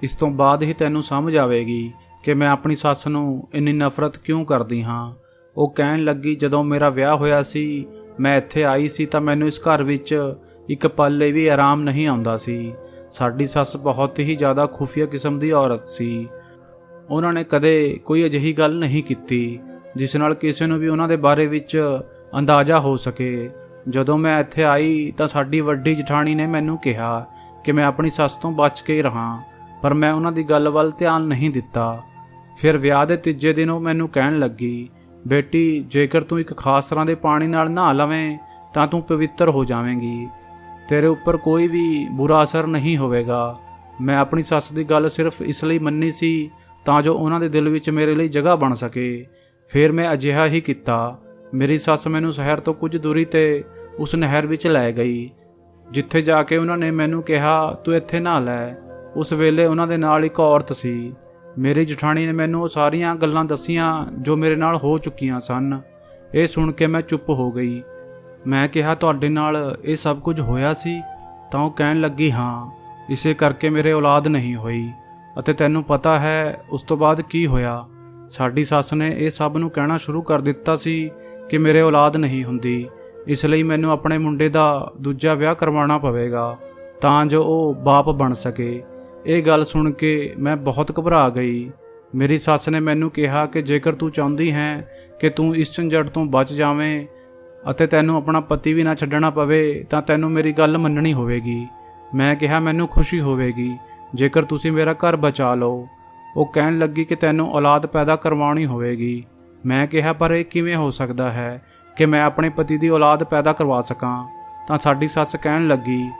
ਇਸ ਤੋਂ ਬਾਅਦ ਹੀ ਤੈਨੂੰ ਸਮਝ ਆਵੇਗੀ ਕਿ ਮੈਂ ਆਪਣੀ ਸੱਸ ਨੂੰ ਇੰਨੀ ਨਫ਼ਰਤ ਕਿਉਂ ਕਰਦੀ ਹਾਂ। ਉਹ ਕਹਿਣ ਲੱਗੀ, ਜਦੋਂ ਮੇਰਾ ਵਿਆਹ ਹੋਇਆ ਸੀ, ਮੈਂ ਇੱਥੇ ਆਈ ਸੀ ਤਾਂ ਮੈਨੂੰ ਇਸ ਘਰ ਵਿੱਚ ਇੱਕ ਪਲ ਲਈ ਵੀ ਆਰਾਮ ਨਹੀਂ ਆਉਂਦਾ ਸੀ। ਸਾਡੀ ਸੱਸ ਬਹੁਤ ਹੀ ਜ਼ਿਆਦਾ ਖੁਫੀਆ ਕਿਸਮ ਦੀ ਔਰਤ ਸੀ। ਉਹਨਾਂ ਨੇ ਕਦੇ ਕੋਈ ਅਜਿਹੀ ਗੱਲ ਨਹੀਂ ਕੀਤੀ ਜਿਸ ਨਾਲ ਕਿਸੇ ਨੂੰ ਵੀ ਉਹਨਾਂ ਦੇ ਬਾਰੇ ਵਿੱਚ ਅੰਦਾਜ਼ਾ ਹੋ ਸਕੇ। ਜਦੋਂ ਮੈਂ ਇੱਥੇ ਆਈ ਤਾਂ ਸਾਡੀ ਵੱਡੀ ਜਠਾਣੀ ਨੇ ਮੈਨੂੰ ਕਿਹਾ ਕਿ ਮੈਂ ਆਪਣੀ ਸੱਸ ਤੋਂ ਬਚ ਕੇ ਰਹਾਂ, ਪਰ ਮੈਂ ਉਹਨਾਂ ਦੀ ਗੱਲ ਵੱਲ ਧਿਆਨ ਨਹੀਂ ਦਿੱਤਾ। ਫਿਰ ਵਿਆਹ ਦੇ ਤੀਜੇ ਦਿਨ ਉਹ ਮੈਨੂੰ ਕਹਿਣ ਲੱਗੀ, ਬੇਟੀ, ਜੇਕਰ ਤੂੰ ਇੱਕ ਖਾਸ ਤਰ੍ਹਾਂ ਦੇ ਪਾਣੀ ਨਾਲ ਨਹਾ ਲਵੇਂ ਤਾਂ ਤੂੰ ਪਵਿੱਤਰ ਹੋ ਜਾਵੇਂਗੀ। ਤੇਰੇ ਉੱਪਰ ਕੋਈ ਵੀ ਬੁਰਾ ਅਸਰ ਨਹੀਂ ਹੋਵੇਗਾ। ਮੈਂ ਆਪਣੀ ਸੱਸ ਦੀ ਗੱਲ ਸਿਰਫ ਇਸ ਲਈ ਮੰਨੀ ਸੀ ਤਾਂ ਜੋ ਉਹਨਾਂ ਦੇ ਦਿਲ ਵਿੱਚ ਮੇਰੇ ਲਈ ਜਗ੍ਹਾ ਬਣ ਸਕੇ। ਫਿਰ ਮੈਂ ਅਜਿਹਾ ਹੀ ਕੀਤਾ। ਮੇਰੀ ਸੱਸ ਮੈਨੂੰ ਸ਼ਹਿਰ ਤੋਂ ਕੁਝ ਦੂਰੀ 'ਤੇ ਉਸ ਨਹਿਰ ਵਿੱਚ ਲੈ ਗਈ, ਜਿੱਥੇ ਜਾ ਕੇ ਉਹਨਾਂ ਨੇ ਮੈਨੂੰ ਕਿਹਾ, ਤੂੰ ਇੱਥੇ ਨਹਾ ਲੈ। ਉਸ ਵੇਲੇ ਉਹਨਾਂ ਦੇ ਨਾਲ ਇੱਕ ਔਰਤ ਸੀ। ਮੇਰੀ ਜਠਾਣੀ ਨੇ ਮੈਨੂੰ ਉਹ ਸਾਰੀਆਂ ਗੱਲਾਂ ਦੱਸੀਆਂ ਜੋ ਮੇਰੇ ਨਾਲ ਹੋ ਚੁੱਕੀਆਂ ਸਨ। ਇਹ ਸੁਣ ਕੇ ਮੈਂ ਚੁੱਪ ਹੋ ਗਈ। ਮੈਂ ਕਿਹਾ, ਤੁਹਾਡੇ ਨਾਲ ਇਹ ਸਭ ਕੁਝ ਹੋਇਆ ਸੀ? ਤਾਂ ਉਹ ਕਹਿਣ ਲੱਗੀ, ਹਾਂ, ਇਸੇ ਕਰਕੇ ਮੇਰੇ ਔਲਾਦ ਨਹੀਂ ਹੋਈ। ਅਤੇ ਤੈਨੂੰ ਪਤਾ ਹੈ ਉਸ ਤੋਂ ਬਾਅਦ ਕੀ ਹੋਇਆ? ਸਾਡੀ ਸੱਸ ਨੇ ਇਹ ਸਭ ਨੂੰ ਕਹਿਣਾ ਸ਼ੁਰੂ ਕਰ ਦਿੱਤਾ ਸੀ ਕਿ ਮੇਰੇ ਔਲਾਦ ਨਹੀਂ ਹੁੰਦੀ, ਇਸ ਲਈ ਮੈਨੂੰ ਆਪਣੇ ਮੁੰਡੇ ਦਾ ਦੂਜਾ ਵਿਆਹ ਕਰਵਾਉਣਾ ਪਵੇਗਾ ਤਾਂ ਜੋ ਉਹ ਬਾਪ ਬਣ ਸਕੇ। ਇਹ ਗੱਲ ਸੁਣ ਕੇ ਮੈਂ ਬਹੁਤ ਘਬਰਾ ਗਈ। ਮੇਰੀ ਸੱਸ ਨੇ ਮੈਨੂੰ ਕਿਹਾ ਕਿ ਜੇਕਰ ਤੂੰ ਚਾਹੁੰਦੀ ਹੈ ਕਿ ਤੂੰ ਇਸ ਝੰਜਟ ਤੋਂ ਬਚ ਜਾਵੇਂ ਅਤੇ ਤੈਨੂੰ ਆਪਣਾ ਪਤੀ ਵੀ ਨਾ ਛੱਡਣਾ ਪਵੇ ਤਾਂ ਤੈਨੂੰ ਮੇਰੀ ਗੱਲ ਮੰਨਣੀ ਹੋਵੇਗੀ। ਮੈਂ ਕਿਹਾ, ਮੈਨੂੰ ਖੁਸ਼ੀ ਹੋਵੇਗੀ ਜੇਕਰ ਤੁਸੀਂ ਮੇਰਾ ਘਰ ਬਚਾ ਲਓ। ਉਹ ਕਹਿਣ ਲੱਗੀ ਕਿ ਤੈਨੂੰ ਔਲਾਦ ਪੈਦਾ ਕਰਵਾਉਣੀ ਹੋਵੇਗੀ। ਮੈਂ ਕਿਹਾ, ਪਰ ਇਹ ਕਿਵੇਂ ਹੋ ਸਕਦਾ ਹੈ ਕਿ ਮੈਂ ਆਪਣੇ ਪਤੀ ਦੀ ਔਲਾਦ ਪੈਦਾ ਕਰਵਾ ਸਕਾਂ? ਤਾਂ ਸਾਡੀ ਸੱਸ ਕਹਿਣ ਲੱਗੀ,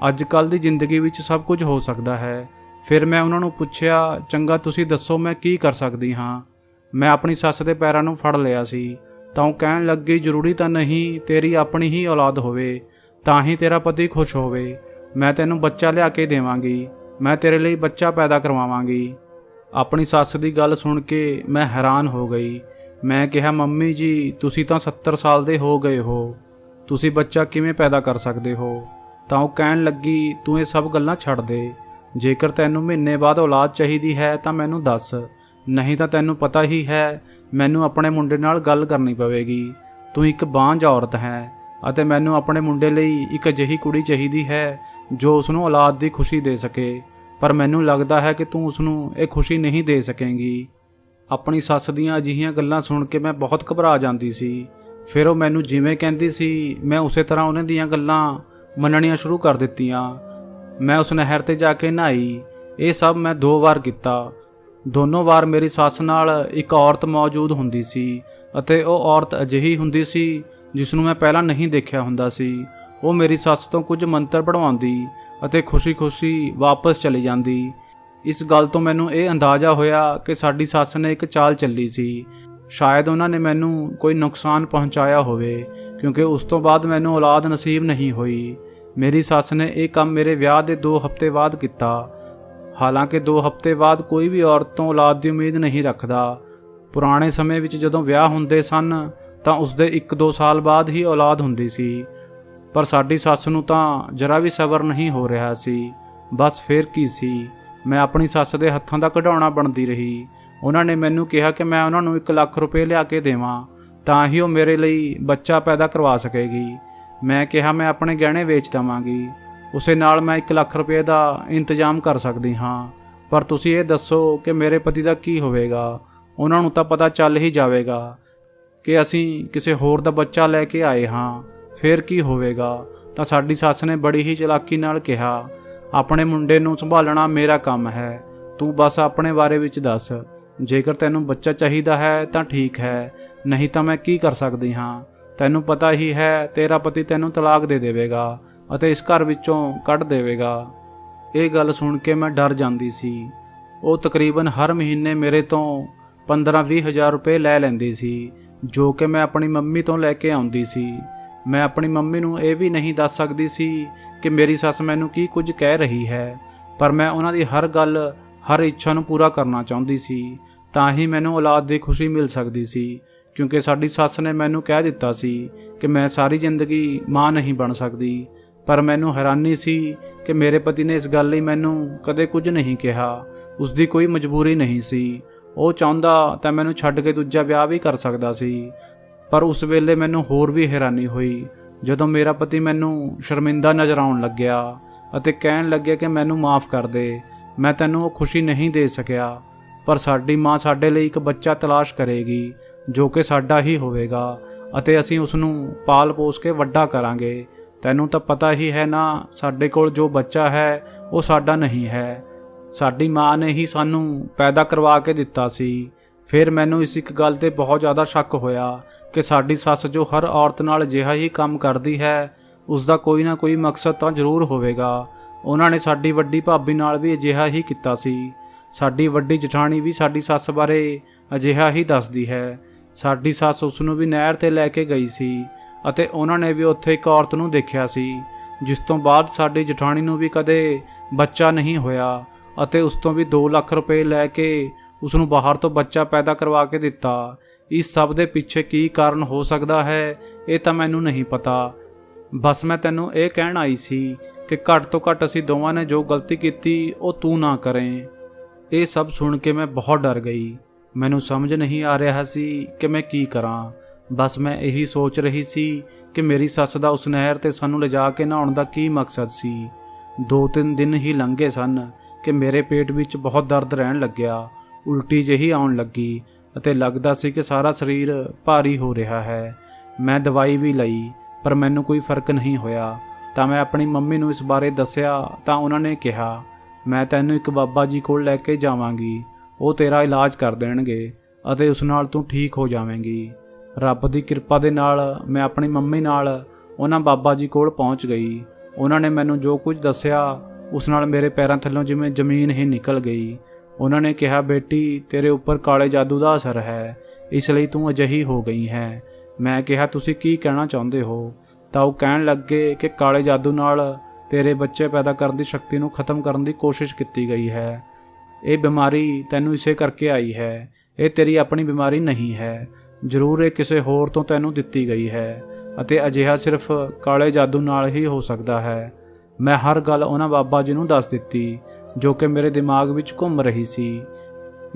ਅੱਜ ਕੱਲ੍ਹ ਦੀ ਜ਼ਿੰਦਗੀ ਵਿੱਚ ਸਭ ਕੁਝ ਹੋ ਸਕਦਾ ਹੈ। ਫਿਰ ਮੈਂ ਉਹਨਾਂ ਨੂੰ ਪੁੱਛਿਆ, ਚੰਗਾ ਤੁਸੀਂ ਦੱਸੋ ਮੈਂ ਕੀ ਕਰ ਸਕਦੀ ਹਾਂ? ਮੈਂ ਆਪਣੀ ਸੱਸ ਦੇ ਪੈਰਾਂ ਨੂੰ ਫੜ ਲਿਆ ਸੀ। ਤਾਂ ਉਹ ਕਹਿਣ ਲੱਗੀ, ਜ਼ਰੂਰੀ ਤਾਂ ਨਹੀਂ ਤੇਰੀ ਆਪਣੀ ਹੀ ਔਲਾਦ ਹੋਵੇ ਤਾਂ ਹੀ ਤੇਰਾ ਪਤੀ ਖੁਸ਼ ਹੋਵੇ। ਮੈਂ ਤੈਨੂੰ ਬੱਚਾ ਲਿਆ ਕੇ ਦੇਵਾਂਗੀ। ਮੈਂ ਤੇਰੇ ਲਈ ਬੱਚਾ ਪੈਦਾ ਕਰਵਾਵਾਂਗੀ। ਆਪਣੀ ਸੱਸ ਦੀ ਗੱਲ ਸੁਣ ਕੇ ਮੈਂ ਹੈਰਾਨ ਹੋ ਗਈ। ਮੈਂ ਕਿਹਾ, ਮੰਮੀ ਜੀ, ਤੁਸੀਂ ਤਾਂ 70 ਸਾਲ ਦੇ ਹੋ ਗਏ ਹੋ, ਤੁਸੀਂ ਬੱਚਾ ਕਿਵੇਂ ਪੈਦਾ ਕਰ ਸਕਦੇ ਹੋ? ਤਾਂ ਉਹ ਕਹਿਣ ਲੱਗੀ, ਤੂੰ ਇਹ ਸਭ ਗੱਲਾਂ ਛੱਡ ਦੇ। ਜੇਕਰ ਤੈਨੂੰ ਮਹੀਨੇ ਬਾਅਦ ਔਲਾਦ ਚਾਹੀਦੀ ਹੈ ਤਾਂ ਮੈਨੂੰ ਦੱਸ, ਨਹੀਂ ਤਾਂ ਤੈਨੂੰ ਪਤਾ ਹੀ ਹੈ ਮੈਨੂੰ ਆਪਣੇ ਮੁੰਡੇ ਨਾਲ ਗੱਲ ਕਰਨੀ ਪਵੇਗੀ। ਤੂੰ ਇੱਕ ਬਾਂਝ ਔਰਤ ਹੈ ਅਤੇ ਮੈਨੂੰ ਆਪਣੇ ਮੁੰਡੇ ਲਈ ਇੱਕ ਅਜਿਹੀ ਕੁੜੀ ਚਾਹੀਦੀ ਹੈ ਜੋ ਉਸ ਨੂੰ ਔਲਾਦ ਦੀ ਖੁਸ਼ੀ ਦੇ ਸਕੇ, ਪਰ ਮੈਨੂੰ ਲੱਗਦਾ ਹੈ ਕਿ ਤੂੰ ਉਸ ਨੂੰ ਇਹ ਖੁਸ਼ੀ ਨਹੀਂ ਦੇ ਸਕੇਂਗੀ। ਆਪਣੀ ਸੱਸ ਦੀਆਂ ਅਜਿਹੀਆਂ ਗੱਲਾਂ ਸੁਣ ਕੇ ਮੈਂ ਬਹੁਤ ਘਬਰਾ ਜਾਂਦੀ ਸੀ। ਫਿਰ ਉਹ ਮੈਨੂੰ ਜਿਵੇਂ ਕਹਿੰਦੀ ਸੀ ਮੈਂ ਉਸੇ ਤਰ੍ਹਾਂ ਉਹਨਾਂ ਦੀਆਂ ਗੱਲਾਂ ਮੰਨਣੀਆਂ ਸ਼ੁਰੂ ਕਰ ਦਿੱਤੀਆਂ। ਮੈਂ ਉਸ ਨਹਿਰ 'ਤੇ ਜਾ ਕੇ ਨਹਾਈ। ਇਹ ਸਭ ਮੈਂ 2 ਵਾਰ ਕੀਤਾ। ਦੋਨੋਂ ਵਾਰ ਮੇਰੀ ਸੱਸ ਨਾਲ ਇੱਕ ਔਰਤ ਮੌਜੂਦ ਹੁੰਦੀ ਸੀ ਅਤੇ ਉਹ ਔਰਤ ਅਜਿਹੀ ਹੁੰਦੀ ਸੀ ਜਿਸ ਨੂੰ ਮੈਂ ਪਹਿਲਾਂ ਨਹੀਂ ਦੇਖਿਆ ਹੁੰਦਾ ਸੀ। ਉਹ ਮੇਰੀ ਸੱਸ ਤੋਂ ਕੁਝ ਮੰਤਰ ਪੜਵਾਉਂਦੀ ਅਤੇ ਖੁਸ਼ੀ-ਖੁਸ਼ੀ ਵਾਪਸ ਚਲੀ ਜਾਂਦੀ। ਇਸ ਗੱਲ ਤੋਂ ਮੈਨੂੰ ਇਹ ਅੰਦਾਜ਼ਾ ਹੋਇਆ ਕਿ ਸਾਡੀ ਸੱਸ ਨੇ ਇੱਕ ਚਾਲ ਚੱਲੀ ਸੀ। ਸ਼ਾਇਦ ਉਹਨਾਂ ਨੇ ਮੈਨੂੰ ਕੋਈ ਨੁਕਸਾਨ ਪਹੁੰਚਾਇਆ ਹੋਵੇ, ਕਿਉਂਕਿ ਉਸ ਤੋਂ ਬਾਅਦ ਮੈਨੂੰ ਔਲਾਦ ਨਸੀਬ ਨਹੀਂ ਹੋਈ। ਮੇਰੀ ਸੱਸ ਨੇ ਇਹ ਕੰਮ ਮੇਰੇ ਵਿਆਹ ਦੇ 2 ਹਫ਼ਤੇ ਬਾਅਦ ਕੀਤਾ। ਹਾਲਾਂਕਿ 2 ਹਫ਼ਤੇ ਬਾਅਦ ਕੋਈ ਵੀ ਔਰਤ ਤੋਂ ਔਲਾਦ ਦੀ ਉਮੀਦ ਨਹੀਂ ਰੱਖਦਾ। ਪੁਰਾਣੇ ਸਮੇਂ ਵਿੱਚ ਜਦੋਂ ਵਿਆਹ ਹੁੰਦੇ ਸਨ ਤਾਂ ਉਸਦੇ 1-2 ਸਾਲ ਬਾਅਦ ਹੀ ਔਲਾਦ ਹੁੰਦੀ ਸੀ, ਪਰ ਸਾਡੀ ਸੱਸ ਨੂੰ ਤਾਂ ਜਰਾ ਵੀ ਸਬਰ ਨਹੀਂ ਹੋ ਰਿਹਾ ਸੀ। ਬਸ ਫਿਰ ਕੀ ਸੀ, ਮੈਂ ਆਪਣੀ ਸੱਸ ਦੇ ਹੱਥਾਂ ਦਾ ਕਢਾਉਣਾ ਬਣਦੀ ਰਹੀ। ਉਹਨਾਂ ਨੇ ਮੈਨੂੰ ਕਿਹਾ ਕਿ ਮੈਂ ਉਹਨਾਂ ਨੂੰ 1 ਲੱਖ ਰੁਪਏ ਲਿਆ ਕੇ ਦੇਵਾਂ ਤਾਂ ਹੀ ਉਹ ਮੇਰੇ ਲਈ ਬੱਚਾ ਪੈਦਾ ਕਰਵਾ ਸਕੇਗੀ। ਮੈਂ ਕਿਹਾ, ਮੈਂ ਆਪਣੇ ਗਹਿਣੇ ਵੇਚ ਦੇਵਾਂਗੀ, ਉਸੇ ਨਾਲ ਮੈਂ 1 ਲੱਖ ਰੁਪਏ ਦਾ ਇੰਤਜ਼ਾਮ ਕਰ ਸਕਦੀ ਹਾਂ, ਪਰ ਤੁਸੀਂ ਇਹ ਦੱਸੋ ਕਿ ਮੇਰੇ ਪਤੀ ਦਾ ਕੀ ਹੋਵੇਗਾ? ਉਹਨਾਂ ਨੂੰ ਤਾਂ ਪਤਾ ਚੱਲ ਹੀ ਜਾਵੇਗਾ ਕਿ ਅਸੀਂ ਕਿਸੇ ਹੋਰ ਦਾ ਬੱਚਾ ਲੈ ਕੇ ਆਏ ਹਾਂ, ਫਿਰ ਕੀ ਹੋਵੇਗਾ? ਤਾਂ ਸਾਡੀ ਸੱਸ ਨੇ ਬੜੀ ਹੀ ਚਲਾਕੀ ਨਾਲ ਕਿਹਾ, ਆਪਣੇ ਮੁੰਡੇ ਨੂੰ ਸੰਭਾਲਣਾ ਮੇਰਾ ਕੰਮ ਹੈ, ਤੂੰ ਬਸ ਆਪਣੇ ਬਾਰੇ ਵਿੱਚ ਦੱਸ। ਜੇਕਰ ਤੈਨੂੰ ਬੱਚਾ ਚਾਹੀਦਾ ਹੈ ਤਾਂ ਠੀਕ ਹੈ, ਨਹੀਂ ਤਾਂ ਮੈਂ ਕੀ ਕਰ ਸਕਦੀ ਹਾਂ। ਤੈਨੂੰ ਪਤਾ ਹੀ ਹੈ ਤੇਰਾ ਪਤੀ ਤੈਨੂੰ ਤਲਾਕ ਦੇ ਦੇਵੇਗਾ ਅਤੇ ਇਸ ਘਰ ਵਿੱਚੋਂ ਕੱਢ ਦੇਵੇਗਾ। ਇਹ ਗੱਲ ਸੁਣ ਕੇ ਮੈਂ ਡਰ ਜਾਂਦੀ ਸੀ। ਉਹ ਤਕਰੀਬਨ ਹਰ ਮਹੀਨੇ ਮੇਰੇ ਤੋਂ 15-20 ਹਜ਼ਾਰ ਰੁਪਏ ਲੈ ਲੈਂਦੀ ਸੀ, ਜੋ ਕਿ ਮੈਂ ਆਪਣੀ ਮੰਮੀ ਤੋਂ ਲੈ ਕੇ ਆਉਂਦੀ ਸੀ। ਮੈਂ ਆਪਣੀ ਮੰਮੀ ਨੂੰ ਇਹ ਵੀ ਨਹੀਂ ਦੱਸ ਸਕਦੀ ਸੀ ਕਿ ਮੇਰੀ ਸੱਸ ਮੈਨੂੰ ਕੀ ਕੁਝ ਕਹਿ ਰਹੀ ਹੈ, ਪਰ ਮੈਂ ਉਹਨਾਂ ਦੀ ਹਰ ਗੱਲ, ਹਰ ਇੱਛਾ ਨੂੰ ਪੂਰਾ ਕਰਨਾ ਚਾਹੁੰਦੀ ਸੀ, ਤਾਂ ਹੀ ਮੈਨੂੰ ਔਲਾਦ ਦੀ ਖੁਸ਼ੀ ਮਿਲ ਸਕਦੀ ਸੀ। ਕਿਉਂਕਿ ਸਾਡੀ ਸੱਸ ਨੇ ਮੈਨੂੰ ਕਹਿ ਦਿੱਤਾ ਸੀ ਕਿ ਮੈਂ ਸਾਰੀ ਜ਼ਿੰਦਗੀ ਮਾਂ ਨਹੀਂ ਬਣ ਸਕਦੀ। ਪਰ ਮੈਨੂੰ ਹੈਰਾਨੀ ਸੀ ਕਿ ਮੇਰੇ ਪਤੀ ਨੇ ਇਸ ਗੱਲ ਲਈ ਮੈਨੂੰ ਕਦੇ ਕੁਝ ਨਹੀਂ ਕਿਹਾ। ਉਸ ਦੀ ਕੋਈ ਮਜਬੂਰੀ ਨਹੀਂ ਸੀ। ਉਹ ਚਾਹੁੰਦਾ ਤਾਂ ਮੈਨੂੰ ਛੱਡ ਕੇ ਦੂਜਾ ਵਿਆਹ ਵੀ ਕਰ ਸਕਦਾ ਸੀ। ਪਰ ਉਸ ਵੇਲੇ ਮੈਨੂੰ ਹੋਰ ਵੀ ਹੈਰਾਨੀ ਹੋਈ ਜਦੋਂ ਮੇਰਾ ਪਤੀ ਮੈਨੂੰ ਸ਼ਰਮਿੰਦਾ ਨਜ਼ਰ ਆਉਣ ਲੱਗਿਆ ਅਤੇ ਕਹਿਣ ਲੱਗਿਆ ਕਿ ਮੈਨੂੰ ਮਾਫ਼ ਕਰ ਦੇ, ਮੈਂ ਤੈਨੂੰ ਉਹ ਖੁਸ਼ੀ ਨਹੀਂ ਦੇ ਸਕਿਆ, ਪਰ ਸਾਡੀ ਮਾਂ ਸਾਡੇ ਲਈ ਇੱਕ ਬੱਚਾ ਤਲਾਸ਼ ਕਰੇਗੀ ਜੋ ਕਿ ਸਾਡਾ ਹੀ ਹੋਵੇਗਾ ਅਤੇ ਅਸੀਂ ਉਸ ਨੂੰ ਪਾਲ ਪੋਸ ਕੇ ਵੱਡਾ ਕਰਾਂਗੇ। ਤੈਨੂੰ ਤਾਂ ਪਤਾ ਹੀ ਹੈ ਨਾ, ਸਾਡੇ ਕੋਲ ਜੋ ਬੱਚਾ ਹੈ ਉਹ ਸਾਡਾ ਨਹੀਂ ਹੈ, ਸਾਡੀ ਮਾਂ ਨੇ ਹੀ ਸਾਨੂੰ ਪੈਦਾ ਕਰਵਾ ਕੇ ਦਿੱਤਾ ਸੀ। ਫਿਰ ਮੈਨੂੰ ਇਸ ਇੱਕ ਗੱਲ ਤੇ ਬਹੁਤ ਜ਼ਿਆਦਾ ਸ਼ੱਕ ਹੋਇਆ ਕਿ ਸਾਡੀ ਸੱਸ ਜੋ ਹਰ ਔਰਤ ਨਾਲ ਅਜਿਹਾ ਹੀ ਕੰਮ ਕਰਦੀ ਹੈ, ਉਸ ਦਾ ਕੋਈ ਨਾ ਕੋਈ ਮਕਸਦ ਤਾਂ ਜ਼ਰੂਰ ਹੋਵੇਗਾ। ਉਹਨਾਂ ਨੇ ਸਾਡੀ ਵੱਡੀ ਭਾਬੀ ਨਾਲ ਵੀ ਅਜਿਹਾ ਹੀ ਕੀਤਾ ਸੀ। ਸਾਡੀ ਵੱਡੀ ਜਠਾਣੀ ਵੀ ਸਾਡੀ ਸੱਸ ਬਾਰੇ ਅਜਿਹਾ ਹੀ ਦੱਸਦੀ ਹੈ। ਸਾਡੀ ਸੱਸ ਉਸ ਨੂੰ ਵੀ ਨਹਿਰ 'ਤੇ ਲੈ ਕੇ ਗਈ ਸੀ ਅਤੇ ਉਹਨਾਂ ਨੇ ਵੀ ਉੱਥੇ ਇੱਕ ਔਰਤ ਨੂੰ ਦੇਖਿਆ ਸੀ, ਜਿਸ ਤੋਂ ਬਾਅਦ ਸਾਡੀ ਜਠਾਣੀ ਨੂੰ ਵੀ ਕਦੇ ਬੱਚਾ ਨਹੀਂ ਹੋਇਆ ਅਤੇ ਉਸ ਤੋਂ ਵੀ 2 ਲੱਖ ਰੁਪਏ ਲੈ ਕੇ ਉਸ ਨੂੰ ਬਾਹਰ ਤੋਂ ਬੱਚਾ ਪੈਦਾ ਕਰਵਾ ਕੇ ਦਿੱਤਾ। ਇਸ ਸਭ ਦੇ ਪਿੱਛੇ ਕੀ ਕਾਰਨ ਹੋ ਸਕਦਾ ਹੈ ਇਹ ਤਾਂ ਮੈਨੂੰ ਨਹੀਂ ਪਤਾ। ਬਸ ਮੈਂ ਤੈਨੂੰ ਇਹ ਕਹਿਣ ਆਈ ਸੀ ਕਿ ਘੱਟ ਤੋਂ ਘੱਟ ਅਸੀਂ ਦੋਵਾਂ ਨੇ ਜੋ ਗਲਤੀ ਕੀਤੀ ਉਹ ਤੂੰ ਨਾ ਕਰੇ। ਇਹ ਸਭ ਸੁਣ ਕੇ ਮੈਂ ਬਹੁਤ ਡਰ ਗਈ। ਮੈਨੂੰ ਸਮਝ ਨਹੀਂ ਆ ਰਿਹਾ ਸੀ ਕਿ ਮੈਂ ਕੀ ਕਰਾਂ। ਬਸ ਮੈਂ ਇਹੀ ਸੋਚ ਰਹੀ ਸੀ ਕਿ ਮੇਰੀ ਸੱਸ ਦਾ ਉਸ ਨਹਿਰ 'ਤੇ ਸਾਨੂੰ ਲਿਜਾ ਕੇ ਨਹਾਉਣ ਦਾ ਕੀ ਮਕਸਦ ਸੀ। 2-3 ਦਿਨ ਹੀ ਲੰਘੇ ਸਨ ਕਿ ਮੇਰੇ ਪੇਟ ਵਿੱਚ ਬਹੁਤ ਦਰਦ ਰਹਿਣ ਲੱਗਿਆ, ਉਲਟੀ ਜਿਹੀ ਆਉਣ ਲੱਗੀ ਅਤੇ ਲੱਗਦਾ ਸੀ ਕਿ ਸਾਰਾ ਸਰੀਰ ਭਾਰੀ ਹੋ ਰਿਹਾ ਹੈ। ਮੈਂ ਦਵਾਈ ਵੀ ਲਈ ਪਰ ਮੈਨੂੰ ਕੋਈ ਫਰਕ ਨਹੀਂ ਹੋਇਆ। ਤਾਂ ਮੈਂ ਆਪਣੀ ਮੰਮੀ ਨੂੰ ਇਸ ਬਾਰੇ ਦੱਸਿਆ ਤਾਂ ਉਹਨਾਂ ਨੇ ਕਿਹਾ, ਮੈਂ ਤੈਨੂੰ ਇੱਕ ਬਾਬਾ ਜੀ ਕੋਲ ਲੈ ਕੇ ਜਾਵਾਂਗੀ, ਉਹ ਤੇਰਾ ਇਲਾਜ ਕਰ ਦੇਣਗੇ ਅਤੇ ਉਸ ਨਾਲ ਤੂੰ ਠੀਕ ਹੋ ਜਾਵੇਂਗੀ। ਰੱਬ ਦੀ ਕਿਰਪਾ ਦੇ ਨਾਲ ਮੈਂ ਆਪਣੀ ਮੰਮੀ ਨਾਲ ਉਹਨਾਂ ਬਾਬਾ ਜੀ ਕੋਲ ਪਹੁੰਚ ਗਈ। ਉਹਨਾਂ ਨੇ ਮੈਨੂੰ ਜੋ ਕੁਝ ਦੱਸਿਆ ਉਸ ਨਾਲ ਮੇਰੇ ਪੈਰਾਂ ਥੱਲੋਂ ਜਿਵੇਂ ਜ਼ਮੀਨ ਹੀ ਨਿਕਲ ਗਈ। ਉਹਨਾਂ ਨੇ ਕਿਹਾ, ਬੇਟੀ ਤੇਰੇ ਉੱਪਰ ਕਾਲੇ ਜਾਦੂ ਦਾ ਅਸਰ ਹੈ, ਇਸ ਲਈ ਤੂੰ ਅਜਿਹੀ ਹੋ ਗਈ ਹੈ। ਮੈਂ ਕਿਹਾ, ਤੁਸੀਂ ਕੀ ਕਹਿਣਾ ਚਾਹੁੰਦੇ ਹੋ? ਤਾਂ ਉਹ ਕਹਿਣ ਲੱਗੇ ਕਿ ਕਾਲੇ ਜਾਦੂ ਨਾਲ ਤੇਰੇ ਬੱਚੇ ਪੈਦਾ ਕਰਨ ਦੀ ਸ਼ਕਤੀ ਨੂੰ ਖਤਮ ਕਰਨ ਦੀ ਕੋਸ਼ਿਸ਼ ਕੀਤੀ ਗਈ ਹੈ। ਇਹ ਬਿਮਾਰੀ ਤੈਨੂੰ ਇਸੇ ਕਰਕੇ ਆਈ ਹੈ, ਇਹ ਤੇਰੀ ਆਪਣੀ ਬਿਮਾਰੀ ਨਹੀਂ ਹੈ। ਜ਼ਰੂਰ ਇਹ ਕਿਸੇ ਹੋਰ ਤੋਂ ਤੈਨੂੰ ਦਿੱਤੀ ਗਈ ਹੈ ਅਤੇ ਅਜਿਹਾ ਸਿਰਫ ਕਾਲੇ ਜਾਦੂ ਨਾਲ ਹੀ ਹੋ ਸਕਦਾ ਹੈ। ਮੈਂ ਹਰ ਗੱਲ ਉਹਨਾਂ ਬਾਬਾ ਜੀ ਨੂੰ ਦੱਸ ਦਿੱਤੀ ਜੋ ਕਿ ਮੇਰੇ ਦਿਮਾਗ ਵਿੱਚ ਘੁੰਮ ਰਹੀ ਸੀ।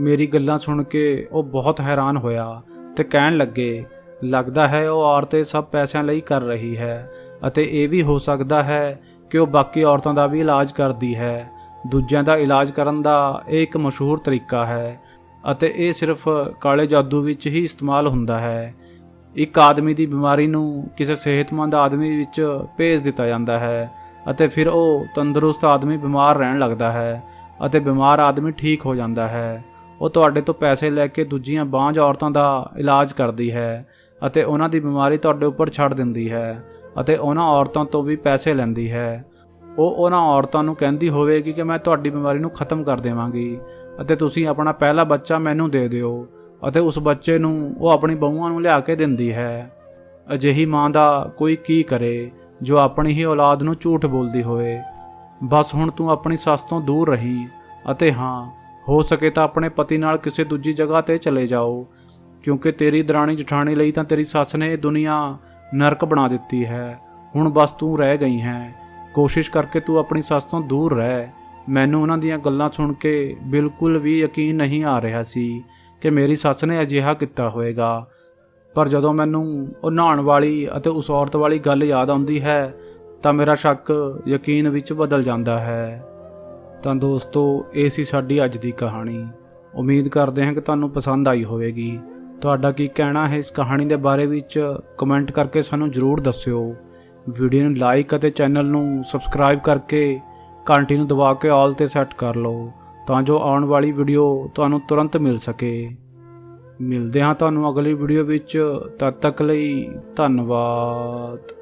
ਮੇਰੀ ਗੱਲਾਂ ਸੁਣ ਕੇ ਉਹ ਬਹੁਤ ਹੈਰਾਨ ਹੋਇਆ ਤੇ ਕਹਿਣ ਲੱਗੇ, ਲੱਗਦਾ ਹੈ ਉਹ ਔਰਤ ਇਹ ਸਭ ਪੈਸਿਆਂ ਲਈ ਕਰ ਰਹੀ ਹੈ ਅਤੇ ਇਹ ਵੀ ਹੋ ਸਕਦਾ ਹੈ ਕਿ ਉਹ ਬਾਕੀ ਔਰਤਾਂ ਦਾ ਵੀ ਇਲਾਜ ਕਰਦੀ ਹੈ। ਦੂਜਿਆਂ ਦਾ ਇਲਾਜ ਕਰਨ ਦਾ ਇਹ ਇੱਕ ਮਸ਼ਹੂਰ ਤਰੀਕਾ ਹੈ ਅਤੇ ਇਹ ਸਿਰਫ ਕਾਲੇ ਜਾਦੂ ਵਿੱਚ ਹੀ ਇਸਤੇਮਾਲ ਹੁੰਦਾ ਹੈ। ਇੱਕ ਆਦਮੀ ਦੀ ਬਿਮਾਰੀ ਨੂੰ ਕਿਸੇ ਸਿਹਤਮੰਦ ਆਦਮੀ ਵਿੱਚ ਭੇਜ ਦਿੱਤਾ ਜਾਂਦਾ ਹੈ ਅਤੇ ਫਿਰ ਉਹ ਤੰਦਰੁਸਤ ਆਦਮੀ ਬਿਮਾਰ ਰਹਿਣ ਲੱਗਦਾ ਹੈ ਅਤੇ ਬਿਮਾਰ ਆਦਮੀ ਠੀਕ ਹੋ ਜਾਂਦਾ ਹੈ। ਉਹ ਤੁਹਾਡੇ ਤੋਂ ਪੈਸੇ ਲੈ ਕੇ ਦੂਜੀਆਂ ਬਾਂਝ ਔਰਤਾਂ ਦਾ ਇਲਾਜ ਕਰਦੀ ਹੈ ਅਤੇ ਉਹਨਾਂ ਦੀ ਬਿਮਾਰੀ ਤੁਹਾਡੇ ਉੱਪਰ ਛੱਡ ਦਿੰਦੀ ਹੈ ਅਤੇ ਉਹਨਾਂ ਔਰਤਾਂ ਤੋਂ ਵੀ ਪੈਸੇ ਲੈਂਦੀ ਹੈ। ਉਹ ਉਹਨਾਂ ਔਰਤਾਂ ਨੂੰ ਕਹਿੰਦੀ ਹੋਵੇਗੀ ਕਿ ਮੈਂ ਤੁਹਾਡੀ ਬਿਮਾਰੀ ਨੂੰ ਖਤਮ ਕਰ ਦੇਵਾਂਗੀ ਅਤੇ ਤੁਸੀਂ ਆਪਣਾ ਪਹਿਲਾ ਬੱਚਾ ਮੈਨੂੰ ਦੇ ਦਿਓ ਅਤੇ ਉਸ ਬੱਚੇ ਨੂੰ ਉਹ ਆਪਣੀ ਬਹੂਆਂ ਨੂੰ ਲਿਆ ਕੇ ਦਿੰਦੀ ਹੈ। ਅਜਿਹੀ ਮਾਂ ਦਾ ਕੋਈ ਕੀ ਕਰੇ ਜੋ ਆਪਣੀ ਹੀ ਔਲਾਦ ਨੂੰ ਝੂਠ ਬੋਲਦੀ ਹੋਵੇ। ਬਸ ਹੁਣ ਤੂੰ ਆਪਣੀ ਸੱਸ ਤੋਂ ਦੂਰ ਰਹੀਂ ਅਤੇ ਹਾਂ, ਹੋ ਸਕੇ ਤਾਂ ਆਪਣੇ ਪਤੀ ਨਾਲ ਕਿਸੇ ਦੂਜੀ ਜਗ੍ਹਾ 'ਤੇ ਚਲੇ ਜਾਓ, ਕਿਉਂਕਿ ਤੇਰੀ ਦਰਾਣੀ ਜਠਾਣੀ ਲਈ ਤਾਂ ਤੇਰੀ ਸੱਸ ਨੇ ਇਹ ਦੁਨੀਆ ਨਰਕ ਬਣਾ ਦਿੱਤੀ ਹੈ। ਹੁਣ ਬਸ ਤੂੰ ਰਹਿ ਗਈ ਹੈ। ਕੋਸ਼ਿਸ਼ ਕਰਕੇ ਤੂੰ ਆਪਣੀ ਸੱਸ ਤੋਂ ਦੂਰ ਰਹਿ। ਮੈਨੂੰ ਉਹਨਾਂ ਦੀਆਂ ਗੱਲਾਂ ਸੁਣ ਕੇ ਬਿਲਕੁਲ ਵੀ ਯਕੀਨ ਨਹੀਂ ਆ ਰਿਹਾ ਸੀ ਕਿ ਮੇਰੀ ਸੱਸ ਨੇ ਅਜਿਹਾ ਕੀਤਾ ਹੋਵੇਗਾ। ਪਰ ਜਦੋਂ ਮੈਨੂੰ ਉਹ ਨਹਾਉਣ ਵਾਲੀ ਅਤੇ ਉਸ ਔਰਤ ਵਾਲੀ ਗੱਲ ਯਾਦ ਆਉਂਦੀ ਹੈ ਤਾਂ ਮੇਰਾ ਸ਼ੱਕ ਯਕੀਨ ਵਿੱਚ ਬਦਲ ਜਾਂਦਾ ਹੈ। ਤਾਂ ਦੋਸਤੋ, ਇਹ ਸੀ ਸਾਡੀ ਅੱਜ ਦੀ ਕਹਾਣੀ। ਉਮੀਦ ਕਰਦੇ ਹਾਂ ਕਿ ਤੁਹਾਨੂੰ ਪਸੰਦ ਆਈ ਹੋਵੇਗੀ। ਤੁਹਾਡਾ ਕੀ ਕਹਿਣਾ ਹੈ ਇਸ ਕਹਾਣੀ ਦੇ ਬਾਰੇ ਵਿੱਚ ਕਮੈਂਟ ਕਰਕੇ ਸਾਨੂੰ ਜ਼ਰੂਰ ਦੱਸਿਓ। ਵੀਡੀਓ ਨੂੰ ਲਾਈਕ ਅਤੇ ਚੈਨਲ ਨੂੰ ਸਬਸਕ੍ਰਾਈਬ ਕਰਕੇ ਘੰਟੀ ਨੂੰ ਦਬਾ ਕੇ ਆਲ 'ਤੇ ਸੈੱਟ ਕਰ ਲਓ ਤਾਂ ਜੋ ਆਉਣ ਵਾਲੀ ਵੀਡੀਓ ਤੁਹਾਨੂੰ ਤੁਰੰਤ ਮਿਲ ਸਕੇ। ਮਿਲਦੇ ਹਾਂ ਤੁਹਾਨੂੰ ਅਗਲੀ ਵੀਡੀਓ ਵਿੱਚ। ਤਦ ਤੱਕ ਲਈ ਧੰਨਵਾਦ।